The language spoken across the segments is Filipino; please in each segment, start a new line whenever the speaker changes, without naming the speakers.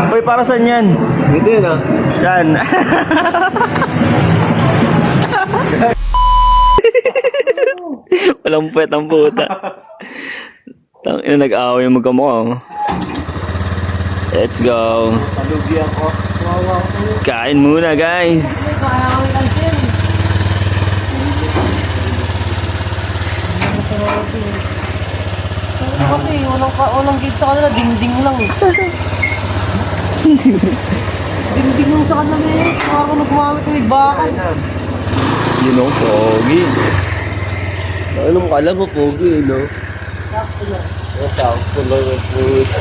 Uy, para saan yan?
Hindi na.
Yan. Walang puwet ang puta. Tangina, nag-away yung magkamukha. Oh. Let's go.
Palugi ako.
Kain muna, guys.
Kasi walang gate sa kanila, dingding lang eh. Dingding lang sa kanila eh. Parang nagmamit ng bakal.
You know, pogi.
Ano mo kala mo, pogi, no? Sakto lang yung puso.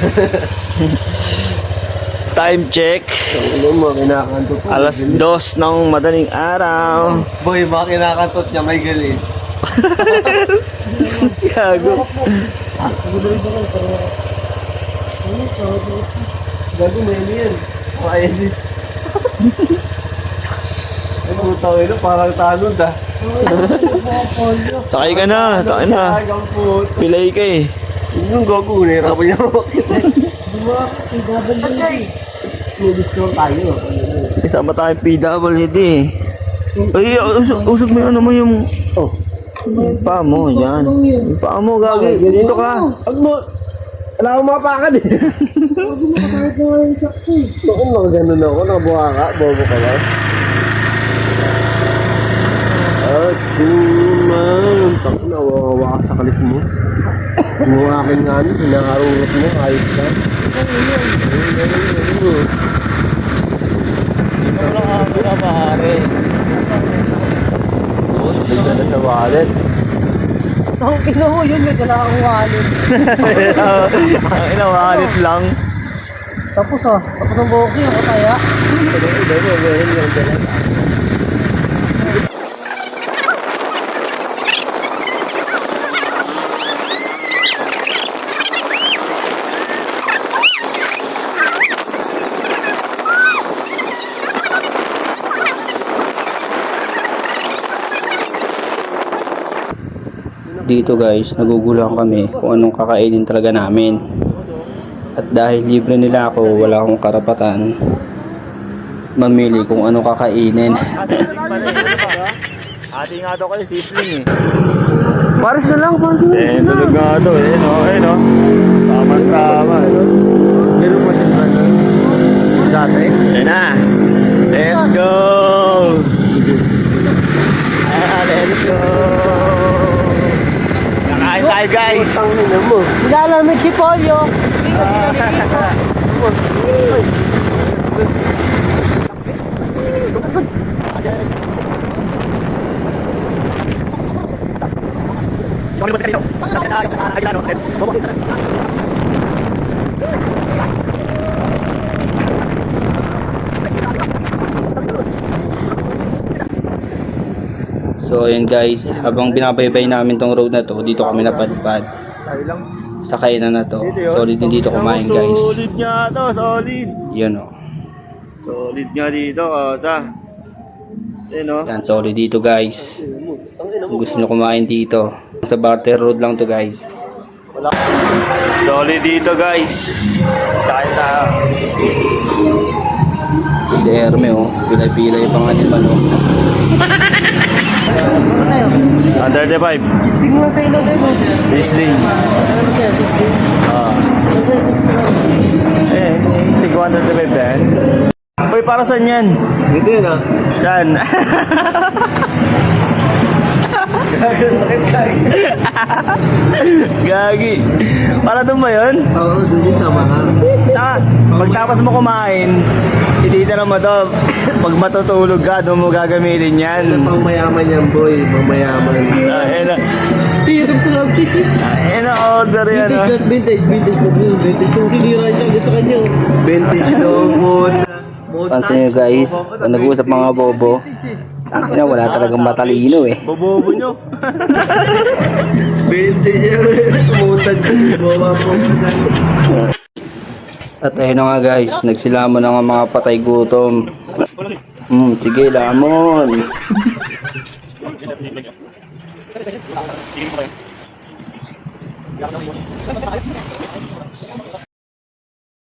Time check.
Ano mo, kinakantot mo.
Alas 2 ng madaling araw.
Boy, baka kinakantot niya, may galis.
Gago.
Gago, may ano yan. Mga ISIS. Ay, putang ino, parang tanod ah.
Sakay ka na. Sakay na.
Agang puto.
Pilay ka eh.
Yung gago, nahirapan niya ako. Nudistro tayo.
Isama tayong PWD. Ay, usog mo yung ano mo yung...
Oh.
Yung paa mo, yan. Yung paa mo, gagi. Dito ka.
Huwag mo. Wala akong mapakan eh.
Huwag mo kahit na yung sakto eh.
Noon lang ganun ako, nakabuha ka, bobo ka lang. At kuman, tak na, wawawa ka sa kalit mo. Yung akin nga, hinaharungot mo, ayos ka.
Dito lang ako na maaari.
Bigla na sa wallet.
Ang ina mo yun, may dala akong wallet.
Ang inawalit lang.
Tapos ng boki, ako kaya.
Dito guys, nagugulang kami kung anong kakainin talaga namin. At dahil libre nila ako, wala akong karapatan mamili kung ano kakainin. Ati nga daw kayo, sisling eh.
Paris na lang, paris na lang.
Tulog nga daw eh, no? No? Tama-tama.
Ganun pa din ba na? Dati?
Yan na. Let's go! Let's go! Kakain tayo guys!
Ang nina mo.
Nilalamig si Polio.
So ayun guys, habang binabaybay namin tong road na to, dito kami napadpad. Sa kainan na to. Solid din dito kumain guys. Solid nga to, solid. Yun o. Solid nga dito, sa. Yun o. Yan, solid dito guys. Kung gusto nyo kumain dito. Sa Barter Road lang to guys. Solid dito guys. Kain tayo. Si Herme o, pilay-pilay pa nga din manok. Under the 5.
Tingnan kayo na kayo.
Sisling. Tigwa under the 5 yan. Uy, para saan yan?
Hindi na.
Yan.
Sakit sa'yo.
Gagi. Para doon ba yun?
Oo, doon yung sama ka.
Pagtapos mo kumain, ititira mo to. Pag matutulog ka, doon mo gagamitin yan.
Pang mayaman yan, boy. Pang mayaman.
Ayun na.
Hirap ko kasi.
Ayun na, order yan.
Vintage po yun. Vintage kung kinira siya, dito kanya. Vintage daw po.
Pansin nyo guys, kung nag-uusap mga bobo, na wala talagang matalino eh.
Bobobo nyo. Vintage yan. Umutan siya. Boba po.
At ayun na nga guys, nagsilamon na nga mga patay gutom. Sige, lamon.